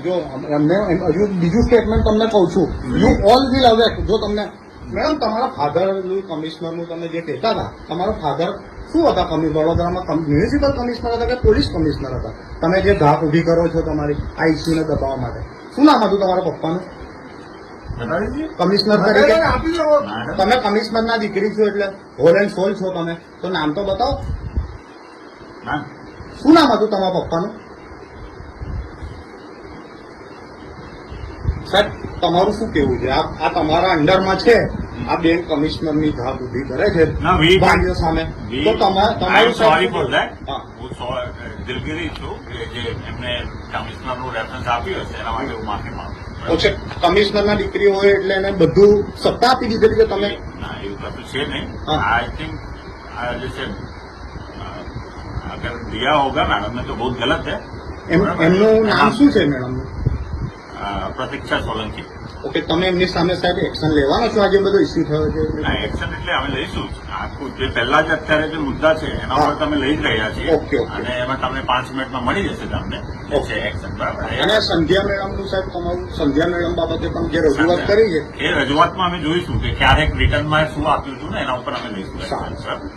જો એમને હજુ બીજું સ્ટેટમેન્ટ તમને કહું છું, યુ ઓલ વિલ અવેક. જો તમને મેડમ તમારા ફાધર કમિશનરનું તમે જે કહેતા હતા, તમારો ફાધર શું હતા? વડોદરામાં મ્યુનિસિપલ કમિશનર હતા કે પોલીસ કમિશનર હતા? તમે જે ધાક ઉભી કરો છો તમારી આઈસીયુને દબાવવા માટે, શું નામ હતું તમારા પપ્પાનું? કમિશનર તરીકે તમે કમિશનરના દીકરી છો એટલે હોલ એન્ડ સોલ છો તમે, તો નામ તો બતાવો. શું નામ હતું તમારા પપ્પાનું? સાહેબ તમારું શું કેવું છે? આ તમારા અંડરમાં છે, આ બેન કમિશનરની ધાક ઉભી કરે છે ભાઈઓ સામે, તો તમારું સોરી ફોર ધેટ. હું દિલગીરી છું કે જે એમને કમિશનરનું રેફરન્સ આપ્યું હશે એના માટે હું માફી માંગુ. ઓકે, કમિશનરના દીકરી હોય એટલે એને બધું સત્તા આપી દીધેલી કે તમે? ના, એવું કશું છે નહીં. आई थिंक जैसे अगर दिया होगा मैडम ने तो बहुत गलत है. એમનું નામ શું છે મેડમ? પ્રતીક્ષા સોલંકી. ઓકે, તમે એમની સામે સાહેબ એક્શન લેવાનો છો? આજે બધો ઇસ્યુ થયો છે એક્શન એટલે અમે લઈશું જ. આખું જે પહેલા જ અત્યારે જે મુદ્દા છે એના પર તમે લઈ જ રહ્યા છીએ. Okay, okay. અને એમાં તમને 5 મિનિટમાં મળી જશે તમને એક્શન. બરાબર. અને સંધ્યા મેડમનું સાહેબ તમારું સંધ્યા મેડમ બાબતે પણ જે રજૂઆત કરી છે એ રજૂઆતમાં અમે જોઈશું કે ક્યારેક રિટર્નમાં શું આપ્યું હતું ને એના ઉપર અમે લઈશું. સારું.